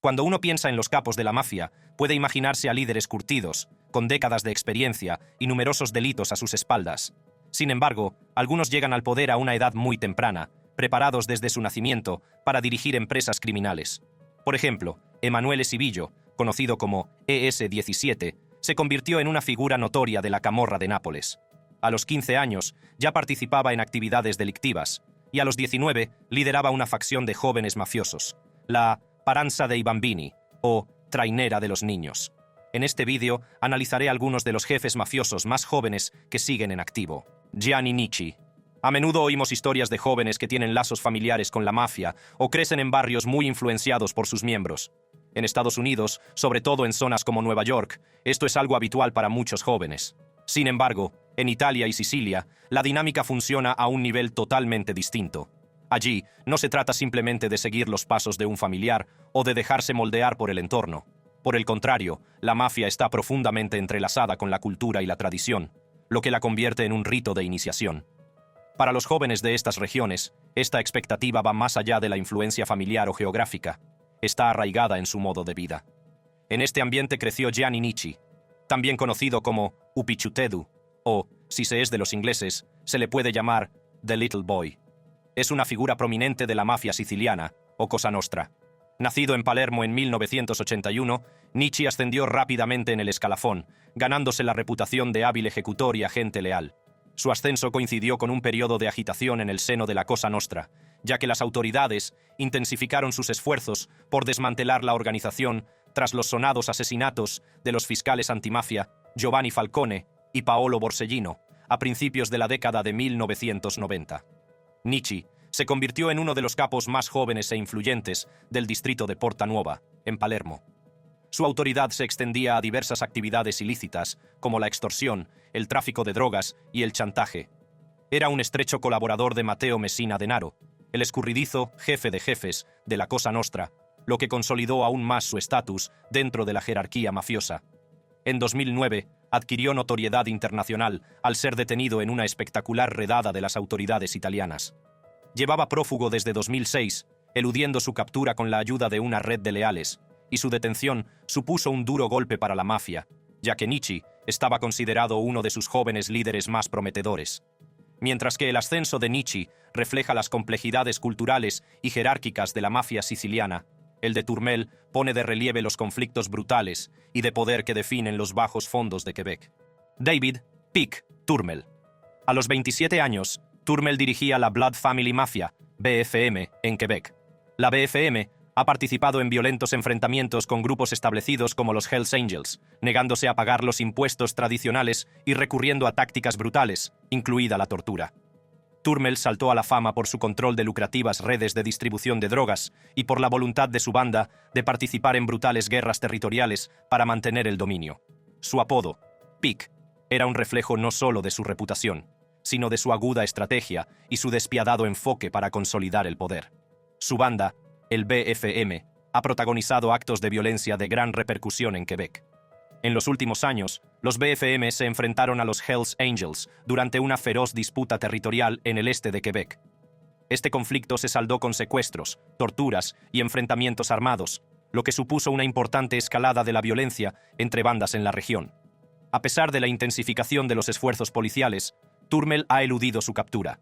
Cuando uno piensa en los capos de la mafia, puede imaginarse a líderes curtidos, con décadas de experiencia y numerosos delitos a sus espaldas. Sin embargo, algunos llegan al poder a una edad muy temprana, preparados desde su nacimiento para dirigir empresas criminales. Por ejemplo, Emanuele Civillo, conocido como ES-17, se convirtió en una figura notoria de la camorra de Nápoles. A los 15 años ya participaba en actividades delictivas y a los 19 lideraba una facción de jóvenes mafiosos, la Paranza dei Bambini, o Trainera de los Niños. En este vídeo analizaré algunos de los jefes mafiosos más jóvenes que siguen en activo. Gianni Nicci. A menudo oímos historias de jóvenes que tienen lazos familiares con la mafia o crecen en barrios muy influenciados por sus miembros. En Estados Unidos, sobre todo en zonas como Nueva York, esto es algo habitual para muchos jóvenes. Sin embargo, en Italia y Sicilia, la dinámica funciona a un nivel totalmente distinto. Allí, no se trata simplemente de seguir los pasos de un familiar o de dejarse moldear por el entorno. Por el contrario, la mafia está profundamente entrelazada con la cultura y la tradición, lo que la convierte en un rito de iniciación. Para los jóvenes de estas regiones, esta expectativa va más allá de la influencia familiar o geográfica. Está arraigada en su modo de vida. En este ambiente creció Gianni Nicci, también conocido como Upichutedu, o, si se es de los ingleses, se le puede llamar The Little Boy. Es una figura prominente de la mafia siciliana, o Cosa Nostra. Nacido en Palermo en 1981, Nicci ascendió rápidamente en el escalafón, ganándose la reputación de hábil ejecutor y agente leal. Su ascenso coincidió con un periodo de agitación en el seno de la Cosa Nostra, ya que las autoridades intensificaron sus esfuerzos por desmantelar la organización tras los sonados asesinatos de los fiscales antimafia Giovanni Falcone y Paolo Borsellino a principios de la década de 1990. Nicci se convirtió en uno de los capos más jóvenes e influyentes del distrito de Porta Nuova, en Palermo. Su autoridad se extendía a diversas actividades ilícitas, como la extorsión, el tráfico de drogas y el chantaje. Era un estrecho colaborador de Matteo Messina Denaro, el escurridizo jefe de jefes de la Cosa Nostra, lo que consolidó aún más su estatus dentro de la jerarquía mafiosa. En 2009, adquirió notoriedad internacional al ser detenido en una espectacular redada de las autoridades italianas. Llevaba prófugo desde 2006, eludiendo su captura con la ayuda de una red de leales, y su detención supuso un duro golpe para la mafia, ya que Nicci estaba considerado uno de sus jóvenes líderes más prometedores. Mientras que el ascenso de Nicci refleja las complejidades culturales y jerárquicas de la mafia siciliana, el de Turmel pone de relieve los conflictos brutales y de poder que definen los bajos fondos de Quebec. David Pic Turmel. A los 27 años, Turmel dirigía la Blood Family Mafia, BFM, en Quebec. La BFM ha participado en violentos enfrentamientos con grupos establecidos como los Hells Angels, negándose a pagar los impuestos tradicionales y recurriendo a tácticas brutales, incluida la tortura. Turmel saltó a la fama por su control de lucrativas redes de distribución de drogas y por la voluntad de su banda de participar en brutales guerras territoriales para mantener el dominio. Su apodo, Pic, era un reflejo no solo de su reputación, sino de su aguda estrategia y su despiadado enfoque para consolidar el poder. Su banda, el BFM, ha protagonizado actos de violencia de gran repercusión en Quebec. En los últimos años, los BFM se enfrentaron a los Hells Angels durante una feroz disputa territorial en el este de Quebec. Este conflicto se saldó con secuestros, torturas y enfrentamientos armados, lo que supuso una importante escalada de la violencia entre bandas en la región. A pesar de la intensificación de los esfuerzos policiales, Turmel ha eludido su captura.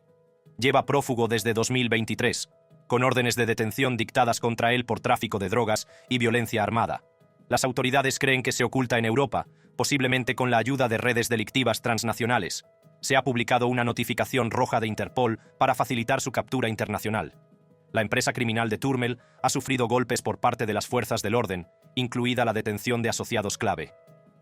Lleva prófugo desde 2023, con órdenes de detención dictadas contra él por tráfico de drogas y violencia armada. Las autoridades creen que se oculta en Europa, posiblemente con la ayuda de redes delictivas transnacionales. Se ha publicado una notificación roja de Interpol para facilitar su captura internacional. La empresa criminal de Turmel ha sufrido golpes por parte de las fuerzas del orden, incluida la detención de asociados clave.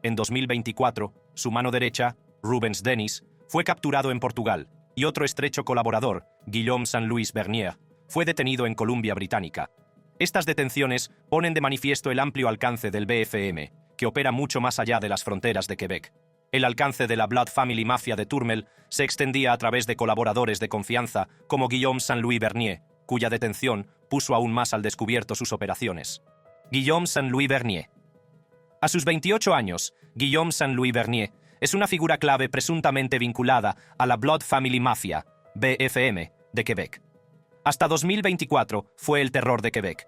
En 2024, su mano derecha, Rubens Denis, fue capturado en Portugal, y otro estrecho colaborador, Guillaume Saint-Louis Bernier, fue detenido en Columbia Británica. Estas detenciones ponen de manifiesto el amplio alcance del BFM, que opera mucho más allá de las fronteras de Quebec. El alcance de la Blood Family Mafia de Turmel se extendía a través de colaboradores de confianza como Guillaume Saint-Louis Bernier, cuya detención puso aún más al descubierto sus operaciones. Guillaume Saint-Louis Bernier. A sus 28 años, Guillaume Saint-Louis Bernier es una figura clave presuntamente vinculada a la Blood Family Mafia, BFM, de Quebec. Hasta 2024 fue el terror de Quebec.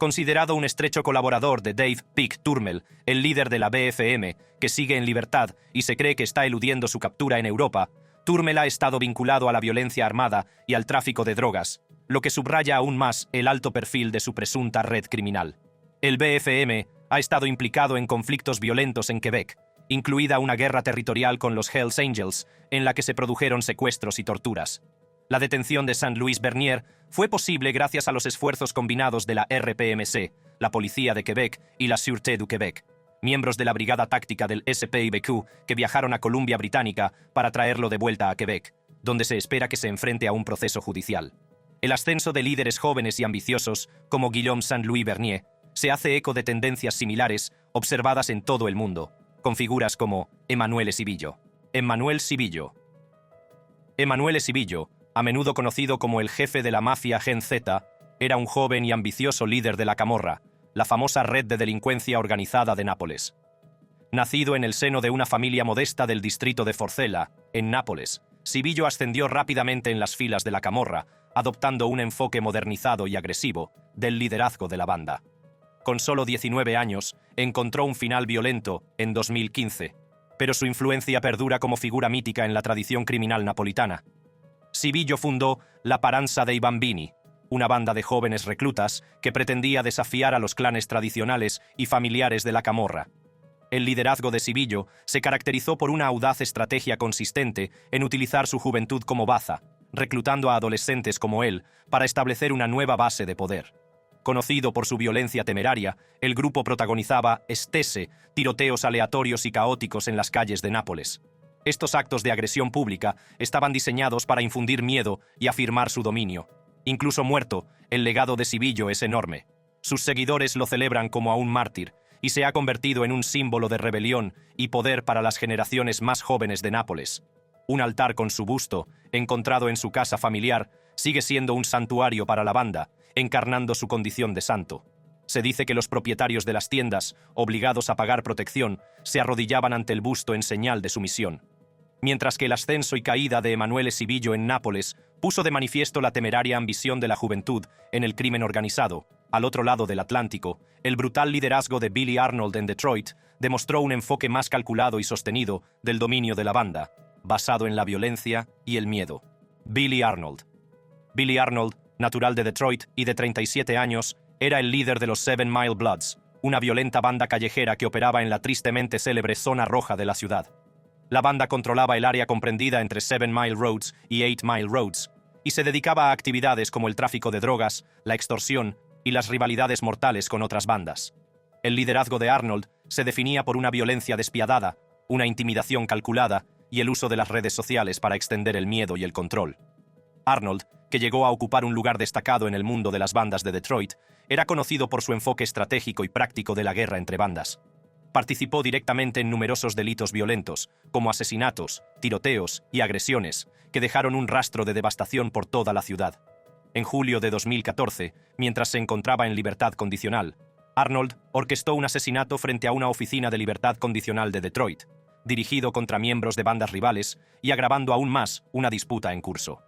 Considerado un estrecho colaborador de Dave "Pig" Turmel, el líder de la BFM, que sigue en libertad y se cree que está eludiendo su captura en Europa, Turmel ha estado vinculado a la violencia armada y al tráfico de drogas, lo que subraya aún más el alto perfil de su presunta red criminal. El BFM ha estado implicado en conflictos violentos en Quebec, incluida una guerra territorial con los Hells Angels, en la que se produjeron secuestros y torturas. La detención de Saint-Louis Bernier fue posible gracias a los esfuerzos combinados de la RPMC, la Policía de Quebec y la Sûreté du Québec, miembros de la brigada táctica del SPIBQ que viajaron a Columbia Británica para traerlo de vuelta a Quebec, donde se espera que se enfrente a un proceso judicial. El ascenso de líderes jóvenes y ambiciosos, como Guillaume Saint-Louis Bernier, se hace eco de tendencias similares observadas en todo el mundo, con figuras como Emmanuel Sibillo. Emmanuel Sibillo, a menudo conocido como el jefe de la mafia Gen Z, era un joven y ambicioso líder de la Camorra, la famosa red de delincuencia organizada de Nápoles. Nacido en el seno de una familia modesta del distrito de Forcella, en Nápoles, Sibillo ascendió rápidamente en las filas de la Camorra, adoptando un enfoque modernizado y agresivo del liderazgo de la banda. Con solo 19 años, encontró un final violento en 2015, pero su influencia perdura como figura mítica en la tradición criminal napolitana. Sibillo fundó la Paranza dei Bambini, una banda de jóvenes reclutas que pretendía desafiar a los clanes tradicionales y familiares de la Camorra. El liderazgo de Sibillo se caracterizó por una audaz estrategia consistente en utilizar su juventud como baza, reclutando a adolescentes como él para establecer una nueva base de poder. Conocido por su violencia temeraria, el grupo protagonizaba stesse, tiroteos aleatorios y caóticos en las calles de Nápoles. Estos actos de agresión pública estaban diseñados para infundir miedo y afirmar su dominio. Incluso muerto, el legado de Sibillo es enorme. Sus seguidores lo celebran como a un mártir y se ha convertido en un símbolo de rebelión y poder para las generaciones más jóvenes de Nápoles. Un altar con su busto, encontrado en su casa familiar, sigue siendo un santuario para la banda, encarnando su condición de santo. Se dice que los propietarios de las tiendas, obligados a pagar protección, se arrodillaban ante el busto en señal de sumisión. Mientras que el ascenso y caída de Emanuele Sibillo en Nápoles puso de manifiesto la temeraria ambición de la juventud en el crimen organizado, al otro lado del Atlántico, el brutal liderazgo de Billy Arnold en Detroit demostró un enfoque más calculado y sostenido del dominio de la banda, basado en la violencia y el miedo. Billy Arnold, natural de Detroit y de 37 años, era el líder de los Seven Mile Bloods, una violenta banda callejera que operaba en la tristemente célebre zona roja de la ciudad. La banda controlaba el área comprendida entre 7 Mile Roads y 8 Mile Roads, y se dedicaba a actividades como el tráfico de drogas, la extorsión y las rivalidades mortales con otras bandas. El liderazgo de Arnold se definía por una violencia despiadada, una intimidación calculada y el uso de las redes sociales para extender el miedo y el control. Arnold, que llegó a ocupar un lugar destacado en el mundo de las bandas de Detroit, era conocido por su enfoque estratégico y práctico de la guerra entre bandas. Participó directamente en numerosos delitos violentos, como asesinatos, tiroteos y agresiones, que dejaron un rastro de devastación por toda la ciudad. En julio de 2014, mientras se encontraba en libertad condicional, Arnold orquestó un asesinato frente a una oficina de libertad condicional de Detroit, dirigido contra miembros de bandas rivales y agravando aún más una disputa en curso.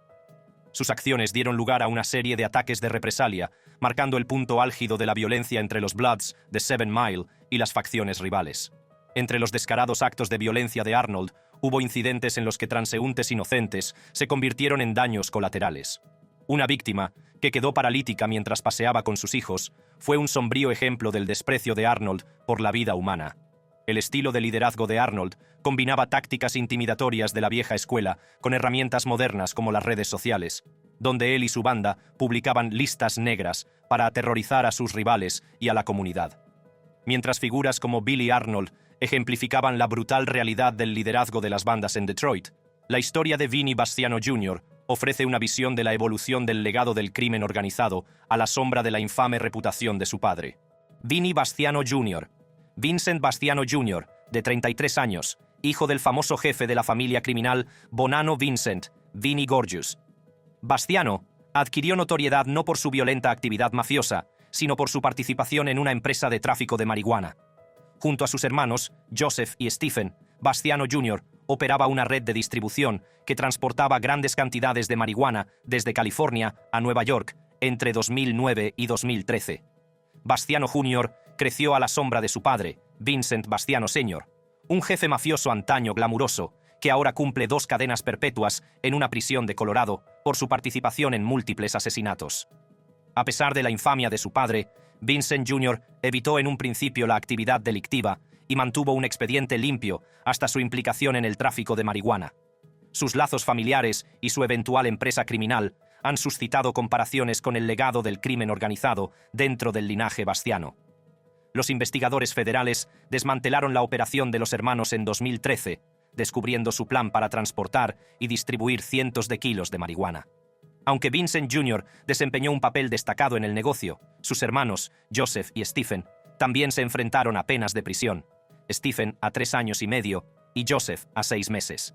Sus acciones dieron lugar a una serie de ataques de represalia, marcando el punto álgido de la violencia entre los Bloods de 7 Mile y las facciones rivales. Entre los descarados actos de violencia de Arnold, hubo incidentes en los que transeúntes inocentes se convirtieron en daños colaterales. Una víctima, que quedó paralítica mientras paseaba con sus hijos, fue un sombrío ejemplo del desprecio de Arnold por la vida humana. El estilo de liderazgo de Arnold combinaba tácticas intimidatorias de la vieja escuela con herramientas modernas como las redes sociales, donde él y su banda publicaban listas negras para aterrorizar a sus rivales y a la comunidad. Mientras figuras como Billy Arnold ejemplificaban la brutal realidad del liderazgo de las bandas en Detroit, la historia de Vinnie Bastiano Jr. ofrece una visión de la evolución del legado del crimen organizado a la sombra de la infame reputación de su padre. Vinnie Bastiano Jr. Vincent Bastiano Jr., de 33 años, hijo del famoso jefe de la familia criminal Bonanno Vincent, Vinnie Gorgius. Bastiano adquirió notoriedad no por su violenta actividad mafiosa, sino por su participación en una empresa de tráfico de marihuana. Junto a sus hermanos, Joseph y Stephen, Bastiano Jr. operaba una red de distribución que transportaba grandes cantidades de marihuana desde California a Nueva York entre 2009 y 2013. Bastiano Jr. creció a la sombra de su padre, Vincent Bastiano Sr., un jefe mafioso antaño glamuroso, que ahora cumple 2 cadenas perpetuas en una prisión de Colorado por su participación en múltiples asesinatos. A pesar de la infamia de su padre, Vincent Jr. evitó en un principio la actividad delictiva y mantuvo un expediente limpio hasta su implicación en el tráfico de marihuana. Sus lazos familiares y su eventual empresa criminal han suscitado comparaciones con el legado del crimen organizado dentro del linaje Bastiano. Los investigadores federales desmantelaron la operación de los hermanos en 2013, descubriendo su plan para transportar y distribuir cientos de kilos de marihuana. Aunque Vincent Jr. desempeñó un papel destacado en el negocio, sus hermanos, Joseph y Stephen, también se enfrentaron a penas de prisión. Stephen a 3 años y medio y Joseph a 6 meses.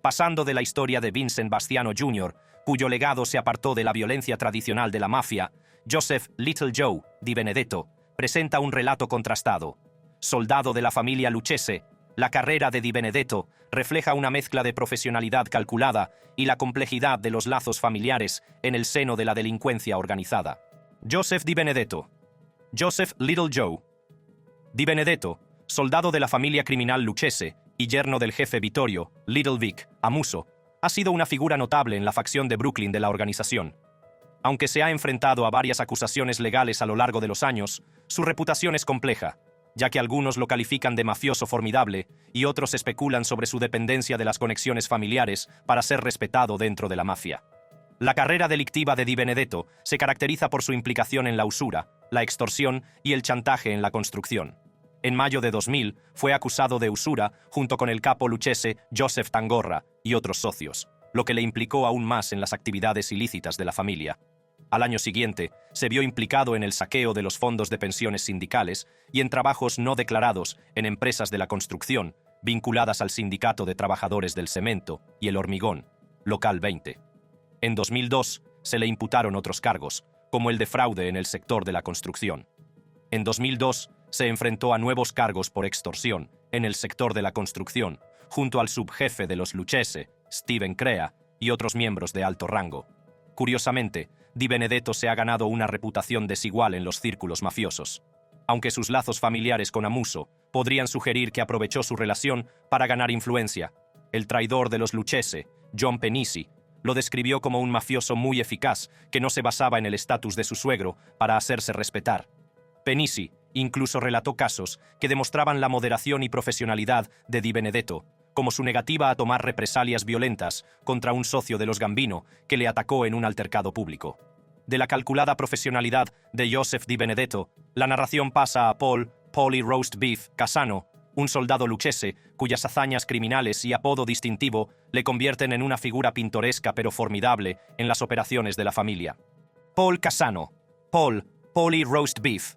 Pasando de la historia de Vincent Bastiano Jr., cuyo legado se apartó de la violencia tradicional de la mafia, Joseph Little Joe Di Benedetto presenta un relato contrastado. Soldado de la familia Lucchese, la carrera de Di Benedetto refleja una mezcla de profesionalidad calculada y la complejidad de los lazos familiares en el seno de la delincuencia organizada. Joseph Di Benedetto. Joseph Little Joe Di Benedetto, soldado de la familia criminal Lucchese y yerno del jefe Vittorio, Little Vic, Amuso, ha sido una figura notable en la facción de Brooklyn de la organización. Aunque se ha enfrentado a varias acusaciones legales a lo largo de los años, su reputación es compleja, ya que algunos lo califican de mafioso formidable y otros especulan sobre su dependencia de las conexiones familiares para ser respetado dentro de la mafia. La carrera delictiva de Di Benedetto se caracteriza por su implicación en la usura, la extorsión y el chantaje en la construcción. En mayo de 2000 fue acusado de usura junto con el capo lucchese Joseph Tangorra y otros socios, lo que le implicó aún más en las actividades ilícitas de la familia. Al año siguiente, se vio implicado en el saqueo de los fondos de pensiones sindicales y en trabajos no declarados en empresas de la construcción, vinculadas al Sindicato de Trabajadores del Cemento y el Hormigón, Local 20. En 2002, se le imputaron otros cargos, como el de fraude en el sector de la construcción. En 2002, se enfrentó a nuevos cargos por extorsión en el sector de la construcción, junto al subjefe de los Lucchese, Steven Crea, y otros miembros de alto rango. Curiosamente, Di Benedetto se ha ganado una reputación desigual en los círculos mafiosos. Aunque sus lazos familiares con Amuso podrían sugerir que aprovechó su relación para ganar influencia, el traidor de los Lucchese, John Penisi, lo describió como un mafioso muy eficaz que no se basaba en el estatus de su suegro para hacerse respetar. Penisi incluso relató casos que demostraban la moderación y profesionalidad de Di Benedetto, como su negativa a tomar represalias violentas contra un socio de los Gambino que le atacó en un altercado público. De la calculada profesionalidad de Joseph Di Benedetto, la narración pasa a Paulie Roast Beef Casano, un soldado lucchese cuyas hazañas criminales y apodo distintivo le convierten en una figura pintoresca pero formidable en las operaciones de la familia. Paul Casano. Paulie Roast Beef.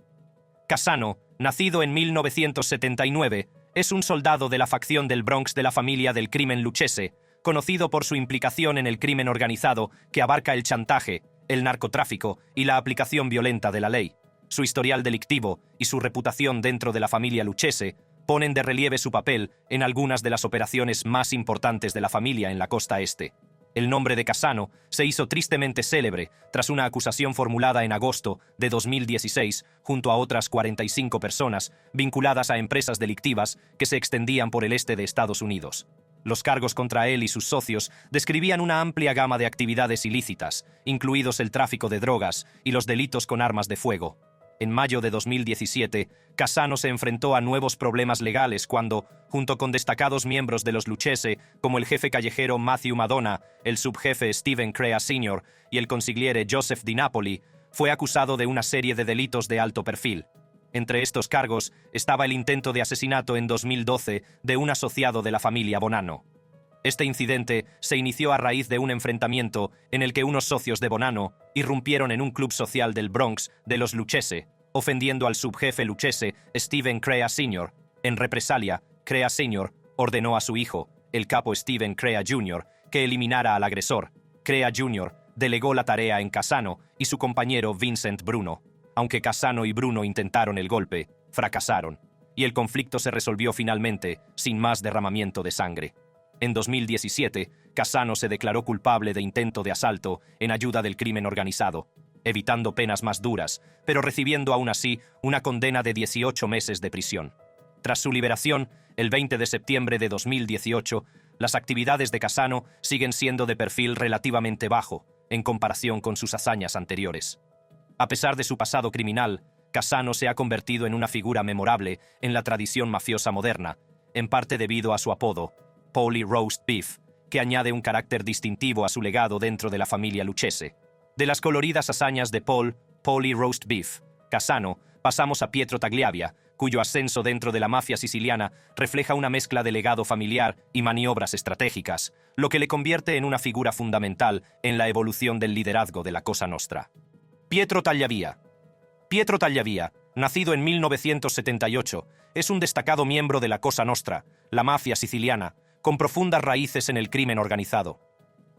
Casano, nacido en 1979, es un soldado de la facción del Bronx de la familia del crimen lucchese, conocido por su implicación en el crimen organizado que abarca el chantaje, el narcotráfico y la aplicación violenta de la ley. Su historial delictivo y su reputación dentro de la familia lucchese ponen de relieve su papel en algunas de las operaciones más importantes de la familia en la costa este. El nombre de Casano se hizo tristemente célebre tras una acusación formulada en agosto de 2016 junto a otras 45 personas vinculadas a empresas delictivas que se extendían por el este de Estados Unidos. Los cargos contra él y sus socios describían una amplia gama de actividades ilícitas, incluidos el tráfico de drogas y los delitos con armas de fuego. En mayo de 2017, Casano se enfrentó a nuevos problemas legales cuando, junto con destacados miembros de los Lucchese, como el jefe callejero Matthew Madonna, el subjefe Steven Crea Sr. y el consigliere Joseph Di Napoli, fue acusado de una serie de delitos de alto perfil. Entre estos cargos estaba el intento de asesinato en 2012 de un asociado de la familia Bonanno. Este incidente se inició a raíz de un enfrentamiento en el que unos socios de Bonanno irrumpieron en un club social del Bronx de los Lucchese, ofendiendo al subjefe Lucchese Steven Crea Sr. En represalia, Crea Sr. ordenó a su hijo, el capo Steven Crea Jr., que eliminara al agresor. Crea Jr. delegó la tarea en Casano y su compañero Vincent Bruno. Aunque Casano y Bruno intentaron el golpe, fracasaron, y el conflicto se resolvió finalmente sin más derramamiento de sangre. En 2017, Casano se declaró culpable de intento de asalto en ayuda del crimen organizado. evitando penas más duras, pero recibiendo aún así una condena de 18 meses de prisión. Tras su liberación, el 20 de septiembre de 2018, las actividades de Cassano siguen siendo de perfil relativamente bajo en comparación con sus hazañas anteriores. A pesar de su pasado criminal, Cassano se ha convertido en una figura memorable en la tradición mafiosa moderna, en parte debido a su apodo, Paulie Roast Beef, que añade un carácter distintivo a su legado dentro de la familia Lucchese. De las coloridas hazañas de Paulie Roast Beef, Cassano, pasamos a Pietro Tagliabia, cuyo ascenso dentro de la mafia siciliana refleja una mezcla de legado familiar y maniobras estratégicas, lo que le convierte en una figura fundamental en la evolución del liderazgo de la Cosa Nostra. Pietro Tagliabia. Pietro Tagliabia, nacido en 1978, es un destacado miembro de la Cosa Nostra, la mafia siciliana, con profundas raíces en el crimen organizado.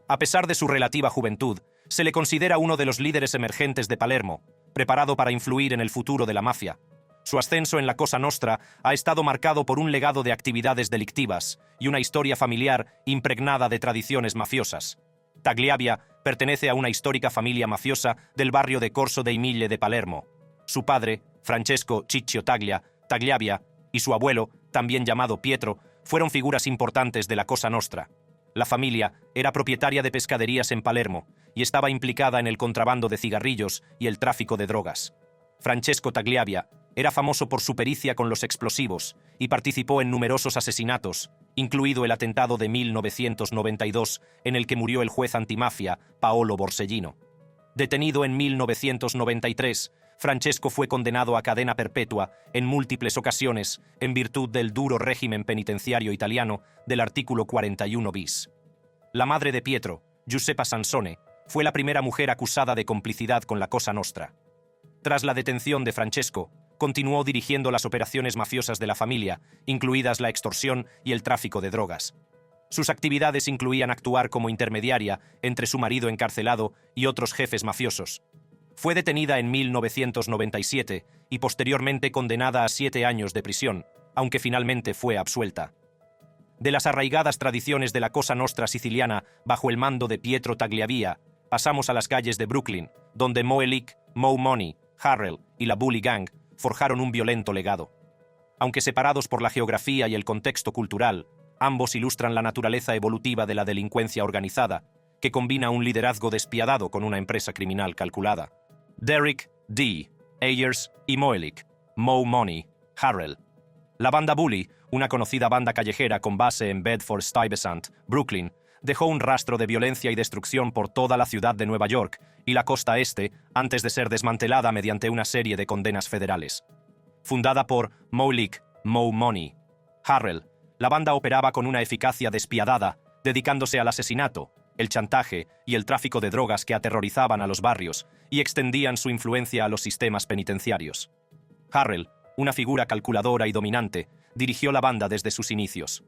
A pesar de su relativa juventud, se le considera uno de los líderes emergentes de Palermo, preparado para influir en el futuro de la mafia. Su ascenso en la Cosa Nostra ha estado marcado por un legado de actividades delictivas y una historia familiar impregnada de tradiciones mafiosas. Tagliabia pertenece a una histórica familia mafiosa del barrio de Corso dei Mille de Palermo. Su padre, Francesco Ciccio Tagliabia, y su abuelo, también llamado Pietro, fueron figuras importantes de la Cosa Nostra. La familia era propietaria de pescaderías en Palermo y estaba implicada en el contrabando de cigarrillos y el tráfico de drogas. Francesco Tagliabia era famoso por su pericia con los explosivos y participó en numerosos asesinatos, incluido el atentado de 1992 en el que murió el juez antimafia Paolo Borsellino. Detenido en 1993, Francesco fue condenado a cadena perpetua en múltiples ocasiones en virtud del duro régimen penitenciario italiano del artículo 41 bis. La madre de Pietro, Giuseppa Sansone, fue la primera mujer acusada de complicidad con la Cosa Nostra. Tras la detención de Francesco, continuó dirigiendo las operaciones mafiosas de la familia, incluidas la extorsión y el tráfico de drogas. Sus actividades incluían actuar como intermediaria entre su marido encarcelado y otros jefes mafiosos. Fue detenida en 1997 y posteriormente condenada a 7 años de prisión, aunque finalmente fue absuelta. De las arraigadas tradiciones de la Cosa Nostra siciliana bajo el mando de Pietro Tagliabia, pasamos a las calles de Brooklyn, donde Moe Lick, Mo Money, Harrell y la Bully Gang forjaron un violento legado. Aunque separados por la geografía y el contexto cultural, ambos ilustran la naturaleza evolutiva de la delincuencia organizada, que combina un liderazgo despiadado con una empresa criminal calculada. Derrick D. Ayers y Moelik, Mo Money, Harrell. La banda Bully, una conocida banda callejera con base en Bedford-Stuyvesant, Brooklyn, dejó un rastro de violencia y destrucción por toda la ciudad de Nueva York y la costa este antes de ser desmantelada mediante una serie de condenas federales. Fundada por Moelik, Mo Money, Harrell, la banda operaba con una eficacia despiadada, dedicándose al asesinato, el chantaje y el tráfico de drogas que aterrorizaban a los barrios y extendían su influencia a los sistemas penitenciarios. Harrell, una figura calculadora y dominante, dirigió la banda desde sus inicios.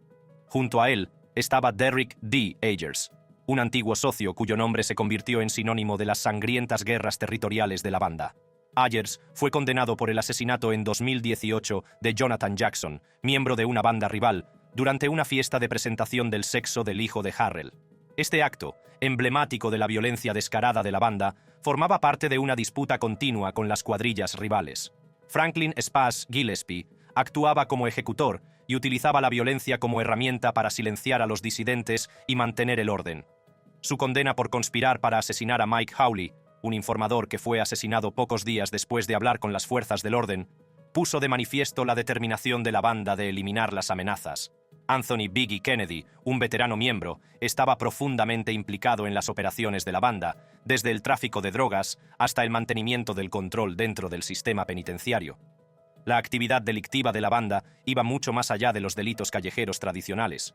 Junto a él estaba Derrick D. Ayers, un antiguo socio cuyo nombre se convirtió en sinónimo de las sangrientas guerras territoriales de la banda. Ayers fue condenado por el asesinato en 2018 de Jonathan Jackson, miembro de una banda rival, durante una fiesta de presentación del sexo del hijo de Harrell. Este acto, emblemático de la violencia descarada de la banda, formaba parte de una disputa continua con las cuadrillas rivales. Franklin Spaz Gillespie actuaba como ejecutor y utilizaba la violencia como herramienta para silenciar a los disidentes y mantener el orden. Su condena por conspirar para asesinar a Mike Hawley, un informador que fue asesinado pocos días después de hablar con las fuerzas del orden, puso de manifiesto la determinación de la banda de eliminar las amenazas. Anthony Biggie Kennedy, un veterano miembro, estaba profundamente implicado en las operaciones de la banda, desde el tráfico de drogas hasta el mantenimiento del control dentro del sistema penitenciario. La actividad delictiva de la banda iba mucho más allá de los delitos callejeros tradicionales.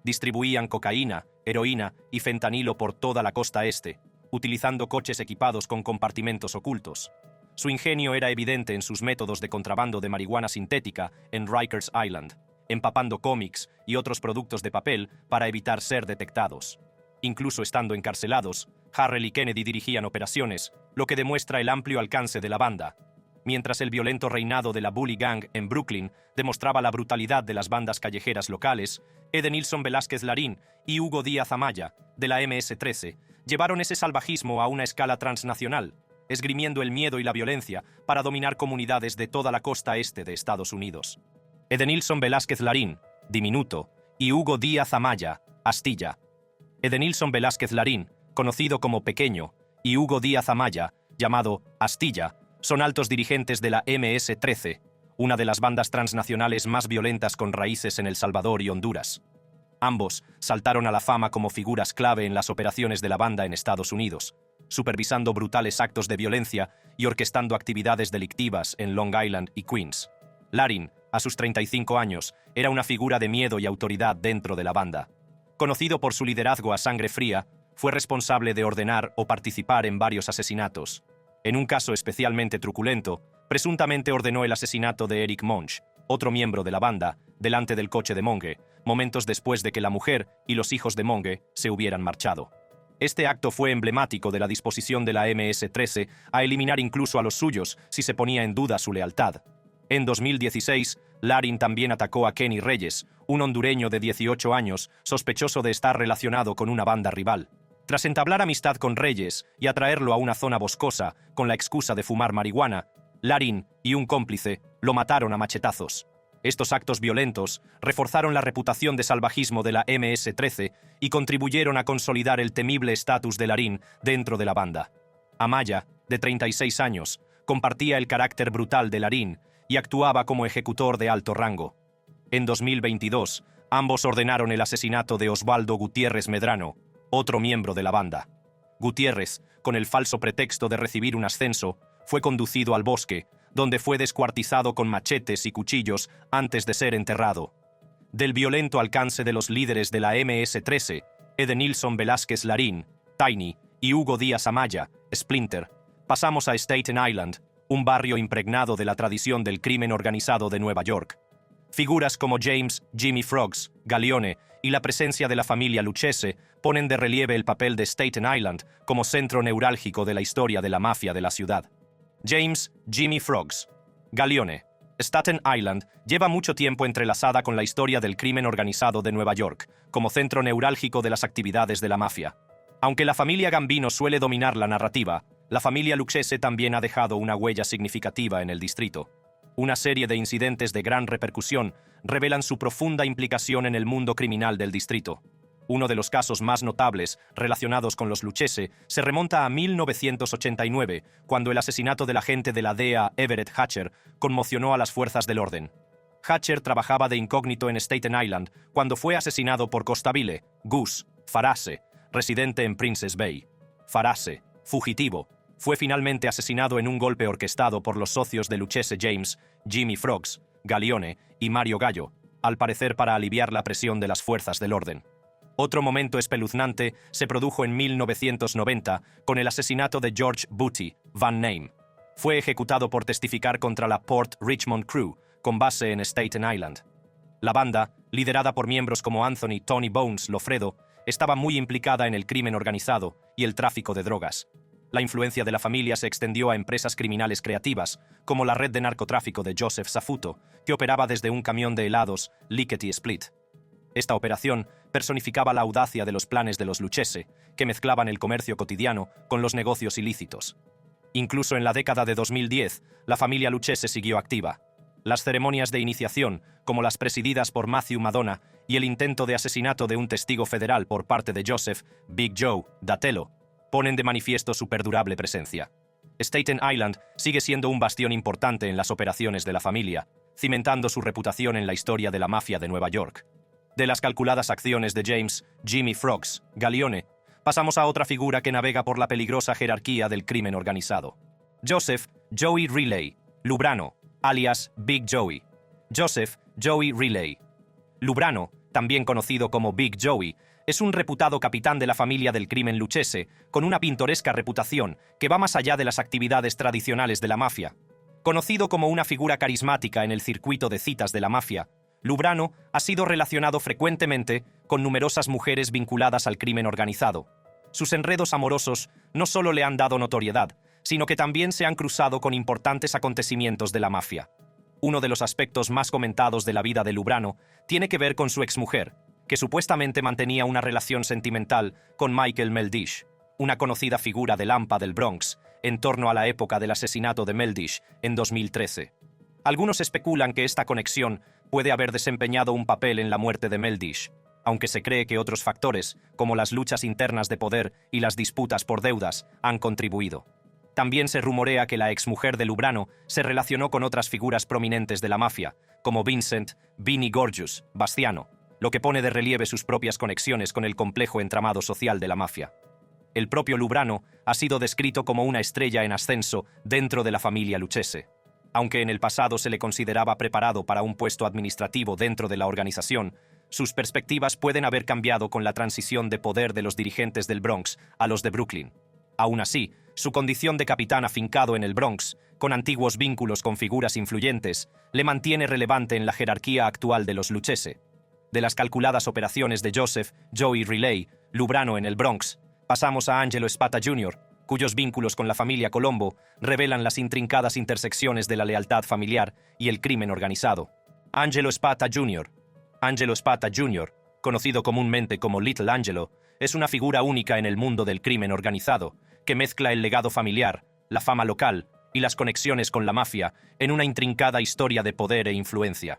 Distribuían cocaína, heroína y fentanilo por toda la costa este, utilizando coches equipados con compartimentos ocultos. Su ingenio era evidente en sus métodos de contrabando de marihuana sintética en Rikers Island, empapando cómics y otros productos de papel para evitar ser detectados. Incluso estando encarcelados, Harrell y Kennedy dirigían operaciones, lo que demuestra el amplio alcance de la banda. Mientras el violento reinado de la Bully Gang en Brooklyn demostraba la brutalidad de las bandas callejeras locales, Edenilson Velázquez Larín y Hugo Díaz Amaya, de la MS-13, llevaron ese salvajismo a una escala transnacional. esgrimiendo el miedo y la violencia para dominar comunidades de toda la costa este de Estados Unidos. Edenilson Velázquez Larín, diminuto, y Hugo Díaz Amaya, Astilla. Edenilson Velázquez Larín, conocido como Pequeño, y Hugo Díaz Amaya, llamado Astilla, son altos dirigentes de la MS-13, una de las bandas transnacionales más violentas con raíces en El Salvador y Honduras. Ambos saltaron a la fama como figuras clave en las operaciones de la banda en Estados Unidos, supervisando brutales actos de violencia y orquestando actividades delictivas en Long Island y Queens. Larín, a sus 35 años, era una figura de miedo y autoridad dentro de la banda. Conocido por su liderazgo a sangre fría, fue responsable de ordenar o participar en varios asesinatos. En un caso especialmente truculento, presuntamente ordenó el asesinato de Eric Monch, otro miembro de la banda, delante del coche de Monge, momentos después de que la mujer y los hijos de Monge se hubieran marchado. Este acto fue emblemático de la disposición de la MS-13 a eliminar incluso a los suyos si se ponía en duda su lealtad. En 2016, Larín también atacó a Kenny Reyes, un hondureño de 18 años, sospechoso de estar relacionado con una banda rival. Tras entablar amistad con Reyes y atraerlo a una zona boscosa con la excusa de fumar marihuana, Larín y un cómplice lo mataron a machetazos. Estos actos violentos reforzaron la reputación de salvajismo de la MS-13 y contribuyeron a consolidar el temible estatus de Larín dentro de la banda. Amaya, de 36 años, compartía el carácter brutal de Larín y actuaba como ejecutor de alto rango. En 2022, ambos ordenaron el asesinato de Osvaldo Gutiérrez Medrano, otro miembro de la banda. Gutiérrez, con el falso pretexto de recibir un ascenso, fue conducido al bosque, donde fue descuartizado con machetes y cuchillos antes de ser enterrado. Del violento alcance de los líderes de la MS-13, Edenilson Velázquez Larín, Tiny, y Hugo Díaz Amaya, Splinter, pasamos a Staten Island, un barrio impregnado de la tradición del crimen organizado de Nueva York. Figuras como James Jimmy Frogs, Galeone y la presencia de la familia Lucchese ponen de relieve el papel de Staten Island como centro neurálgico de la historia de la mafia de la ciudad. James Jimmy Frogs, Galeone. Staten Island lleva mucho tiempo entrelazada con la historia del crimen organizado de Nueva York, como centro neurálgico de las actividades de la mafia. Aunque la familia Gambino suele dominar la narrativa, la familia Lucchese también ha dejado una huella significativa en el distrito. Una serie de incidentes de gran repercusión revelan su profunda implicación en el mundo criminal del distrito. Uno de los casos más notables relacionados con los Lucchese se remonta a 1989, cuando el asesinato del agente de la DEA Everett Hatcher conmocionó a las fuerzas del orden. Hatcher trabajaba de incógnito en Staten Island cuando fue asesinado por Costabile, Gus Farase, residente en Princess Bay. Farase, fugitivo, fue finalmente asesinado en un golpe orquestado por los socios de Lucchese James, Jimmy Frogs, Galeone y Mario Gallo, al parecer para aliviar la presión de las fuerzas del orden. Otro momento espeluznante se produjo en 1990 con el asesinato de George Booty Van Name. Fue ejecutado por testificar contra la Port Richmond Crew, con base en Staten Island. La banda, liderada por miembros como Anthony Tony Bones Lofredo, estaba muy implicada en el crimen organizado y el tráfico de drogas. La influencia de la familia se extendió a empresas criminales creativas, como la red de narcotráfico de Joseph Safuto, que operaba desde un camión de helados Lickety Split. Esta operación personificaba la audacia de los planes de los Lucchese, que mezclaban el comercio cotidiano con los negocios ilícitos. Incluso en la década de 2010, la familia Lucchese siguió activa. Las ceremonias de iniciación, como las presididas por Matthew Madonna, y el intento de asesinato de un testigo federal por parte de Joseph Big Joe Datello, ponen de manifiesto su perdurable presencia. Staten Island sigue siendo un bastión importante en las operaciones de la familia, cimentando su reputación en la historia de la mafia de Nueva York. De las calculadas acciones de James Jimmy Frogs, Galeone, pasamos a otra figura que navega por la peligrosa jerarquía del crimen organizado. Joseph Joey Riley, Lubrano, alias Big Joey. Joseph Joey Riley. Lubrano, también conocido como Big Joey, es un reputado capitán de la familia del crimen Lucchese, con una pintoresca reputación que va más allá de las actividades tradicionales de la mafia. Conocido como una figura carismática en el circuito de citas de la mafia, Lubrano ha sido relacionado frecuentemente con numerosas mujeres vinculadas al crimen organizado. Sus enredos amorosos no solo le han dado notoriedad, sino que también se han cruzado con importantes acontecimientos de la mafia. Uno de los aspectos más comentados de la vida de Lubrano tiene que ver con su exmujer, que supuestamente mantenía una relación sentimental con Michael Meldish, una conocida figura del AMPA del Bronx, en torno a la época del asesinato de Meldish en 2013. Algunos especulan que esta conexión puede haber desempeñado un papel en la muerte de Meldish, aunque se cree que otros factores, como las luchas internas de poder y las disputas por deudas, han contribuido. También se rumorea que la exmujer de Lubrano se relacionó con otras figuras prominentes de la mafia, como Vincent "Vinny" Gorgius Bastiano, lo que pone de relieve sus propias conexiones con el complejo entramado social de la mafia. El propio Lubrano ha sido descrito como una estrella en ascenso dentro de la familia Lucchese. Aunque en el pasado se le consideraba preparado para un puesto administrativo dentro de la organización, sus perspectivas pueden haber cambiado con la transición de poder de los dirigentes del Bronx a los de Brooklyn. Aún así, su condición de capitán afincado en el Bronx, con antiguos vínculos con figuras influyentes, le mantiene relevante en la jerarquía actual de los Lucchese. De las calculadas operaciones de Joseph "Joey" Riley, Lubrano en el Bronx, pasamos a Angelo Spata Jr., cuyos vínculos con la familia Colombo revelan las intrincadas intersecciones de la lealtad familiar y el crimen organizado. Angelo Spata Jr., conocido comúnmente como Little Angelo, es una figura única en el mundo del crimen organizado, que mezcla el legado familiar, la fama local y las conexiones con la mafia en una intrincada historia de poder e influencia.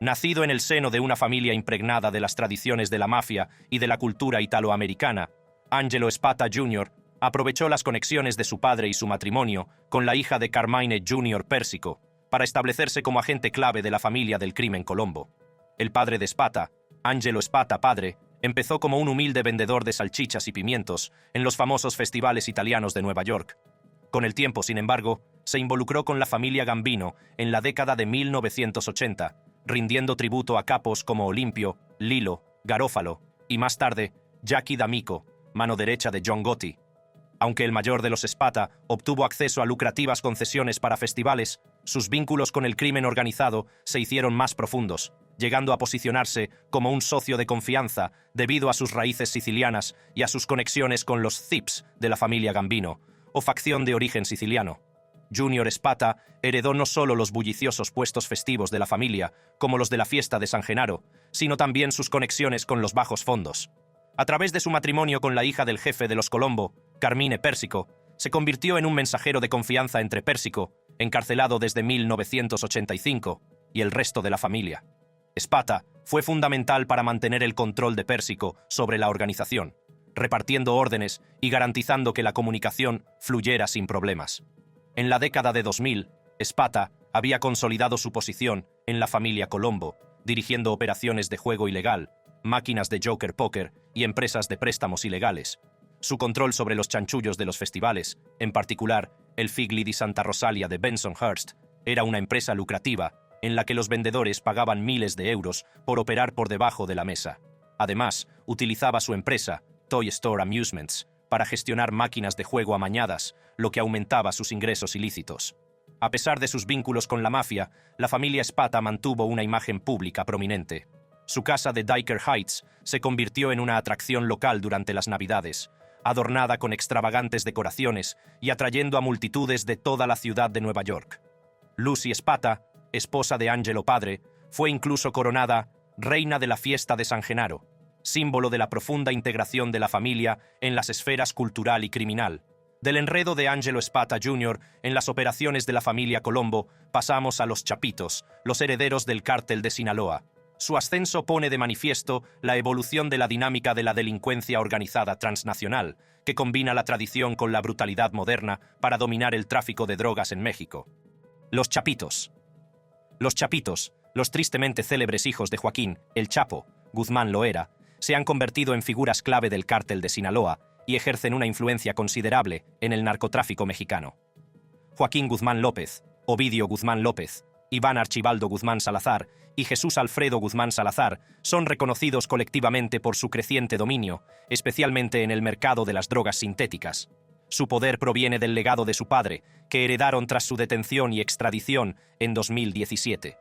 Nacido en el seno de una familia impregnada de las tradiciones de la mafia y de la cultura italoamericana, Angelo Spata Jr. aprovechó las conexiones de su padre y su matrimonio con la hija de Carmine Jr. Persico para establecerse como agente clave de la familia del crimen Colombo. El padre de Spata, Angelo Spata padre, empezó como un humilde vendedor de salchichas y pimientos en los famosos festivales italianos de Nueva York. Con el tiempo, sin embargo, se involucró con la familia Gambino en la década de 1980, rindiendo tributo a capos como Olimpio, Lilo, Garofalo y más tarde Jackie D'Amico, mano derecha de John Gotti. Aunque el mayor de los Spata obtuvo acceso a lucrativas concesiones para festivales, sus vínculos con el crimen organizado se hicieron más profundos, llegando a posicionarse como un socio de confianza debido a sus raíces sicilianas y a sus conexiones con los Zips de la familia Gambino, o facción de origen siciliano. Junior Spata heredó no solo los bulliciosos puestos festivos de la familia, como los de la fiesta de San Genaro, sino también sus conexiones con los bajos fondos. A través de su matrimonio con la hija del jefe de los Colombo, Carmine Persico, se convirtió en un mensajero de confianza entre Persico, encarcelado desde 1985, y el resto de la familia. Spata fue fundamental para mantener el control de Persico sobre la organización, repartiendo órdenes y garantizando que la comunicación fluyera sin problemas. En la década de 2000, Spata había consolidado su posición en la familia Colombo, dirigiendo operaciones de juego ilegal, máquinas de Joker Poker y empresas de préstamos ilegales. Su control sobre los chanchullos de los festivales, en particular el Figli di Santa Rosalia de Bensonhurst, era una empresa lucrativa en la que los vendedores pagaban miles de euros por operar por debajo de la mesa. Además, utilizaba su empresa, Toy Store Amusements, para gestionar máquinas de juego amañadas, lo que aumentaba sus ingresos ilícitos. A pesar de sus vínculos con la mafia, la familia Spata mantuvo una imagen pública prominente. Su casa de Dyker Heights se convirtió en una atracción local durante las Navidades, adornada con extravagantes decoraciones y atrayendo a multitudes de toda la ciudad de Nueva York. Lucy Spata, esposa de Angelo padre, fue incluso coronada reina de la fiesta de San Genaro, símbolo de la profunda integración de la familia en las esferas cultural y criminal. Del enredo de Angelo Spata Jr. en las operaciones de la familia Colombo, pasamos a los Chapitos, los herederos del cártel de Sinaloa. Su ascenso pone de manifiesto la evolución de la dinámica de la delincuencia organizada transnacional, que combina la tradición con la brutalidad moderna para dominar el tráfico de drogas en México. Los Chapitos. Los Chapitos, los tristemente célebres hijos de Joaquín, el Chapo, Guzmán Loera, se han convertido en figuras clave del cártel de Sinaloa y ejercen una influencia considerable en el narcotráfico mexicano. Joaquín Guzmán López, Ovidio Guzmán López, Iván Archibaldo Guzmán Salazar y Jesús Alfredo Guzmán Salazar son reconocidos colectivamente por su creciente dominio, especialmente en el mercado de las drogas sintéticas. Su poder proviene del legado de su padre, que heredaron tras su detención y extradición en 2017.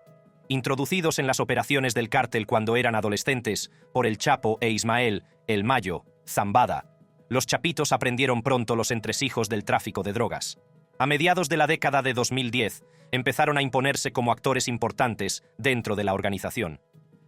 Introducidos en las operaciones del cártel cuando eran adolescentes por el Chapo e Ismael, el Mayo, Zambada, los Chapitos aprendieron pronto los entresijos del tráfico de drogas. A mediados de la década de 2010, empezaron a imponerse como actores importantes dentro de la organización.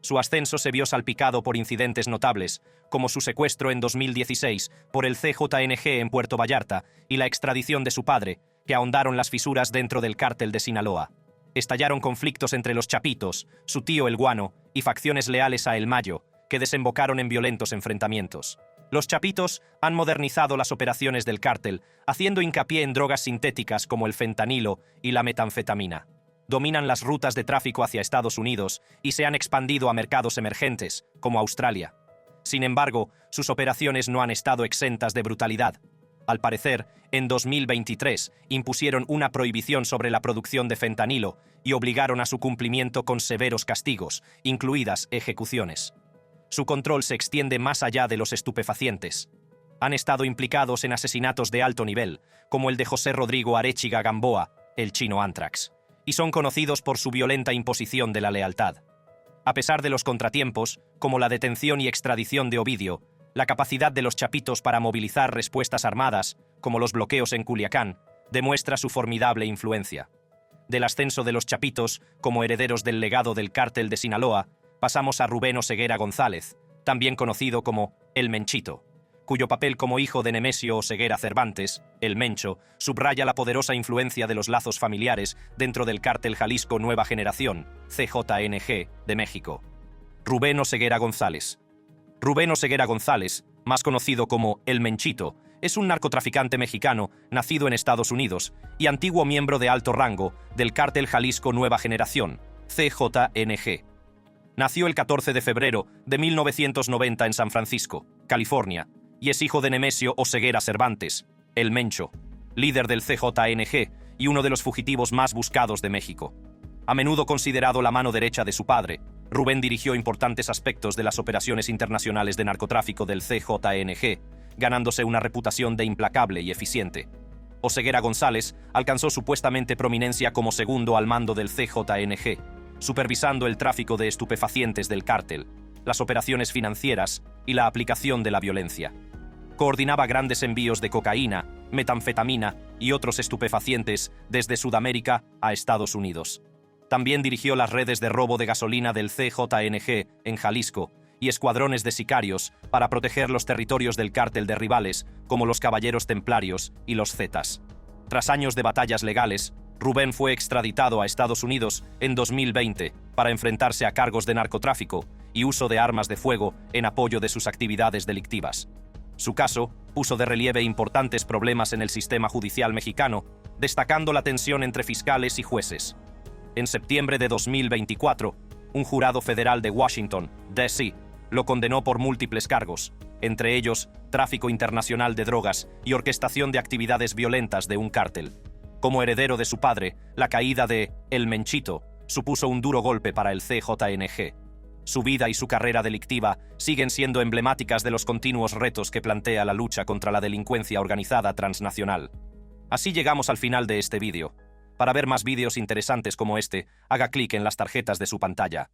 Su ascenso se vio salpicado por incidentes notables, como su secuestro en 2016 por el CJNG en Puerto Vallarta y la extradición de su padre, que ahondaron las fisuras dentro del cártel de Sinaloa. Estallaron conflictos entre los Chapitos, su tío El Guano y facciones leales a El Mayo, que desembocaron en violentos enfrentamientos. Los Chapitos han modernizado las operaciones del cártel, haciendo hincapié en drogas sintéticas como el fentanilo y la metanfetamina. Dominan las rutas de tráfico hacia Estados Unidos y se han expandido a mercados emergentes, como Australia. Sin embargo, sus operaciones no han estado exentas de brutalidad. Al parecer, en 2023 impusieron una prohibición sobre la producción de fentanilo y obligaron a su cumplimiento con severos castigos, incluidas ejecuciones. Su control se extiende más allá de los estupefacientes. Han estado implicados en asesinatos de alto nivel, como el de José Rodrigo Arechiga Gamboa, el chino Anthrax, y son conocidos por su violenta imposición de la lealtad. A pesar de los contratiempos, como la detención y extradición de Ovidio, la capacidad de los Chapitos para movilizar respuestas armadas, como los bloqueos en Culiacán, demuestra su formidable influencia. Del ascenso de los Chapitos, como herederos del legado del cártel de Sinaloa, pasamos a Rubén Oseguera González, también conocido como El Menchito, cuyo papel como hijo de Nemesio Oseguera Cervantes, el Mencho, subraya la poderosa influencia de los lazos familiares dentro del cártel Jalisco Nueva Generación, CJNG, de México. Rubén Oseguera González. Rubén Oseguera González, más conocido como El Menchito, es un narcotraficante mexicano nacido en Estados Unidos y antiguo miembro de alto rango del cártel Jalisco Nueva Generación, CJNG. Nació el 14 de febrero de 1990 en San Francisco, California, y es hijo de Nemesio Oseguera Cervantes, el Mencho, líder del CJNG y uno de los fugitivos más buscados de México. A menudo considerado la mano derecha de su padre, Rubén dirigió importantes aspectos de las operaciones internacionales de narcotráfico del CJNG, ganándose una reputación de implacable y eficiente. Oseguera González alcanzó supuestamente prominencia como segundo al mando del CJNG, supervisando el tráfico de estupefacientes del cártel, las operaciones financieras y la aplicación de la violencia. Coordinaba grandes envíos de cocaína, metanfetamina y otros estupefacientes desde Sudamérica a Estados Unidos. También dirigió las redes de robo de gasolina del CJNG en Jalisco y escuadrones de sicarios para proteger los territorios del cártel de rivales como los Caballeros Templarios y los Zetas. Tras años de batallas legales, Rubén fue extraditado a Estados Unidos en 2020 para enfrentarse a cargos de narcotráfico y uso de armas de fuego en apoyo de sus actividades delictivas. Su caso puso de relieve importantes problemas en el sistema judicial mexicano, destacando la tensión entre fiscales y jueces. En septiembre de 2024, un jurado federal de Washington, D.C., lo condenó por múltiples cargos, entre ellos tráfico internacional de drogas y orquestación de actividades violentas de un cártel. Como heredero de su padre, la caída de El Menchito supuso un duro golpe para el CJNG. Su vida y su carrera delictiva siguen siendo emblemáticas de los continuos retos que plantea la lucha contra la delincuencia organizada transnacional. Así llegamos al final de este vídeo. Para ver más vídeos interesantes como este, haga clic en las tarjetas de su pantalla.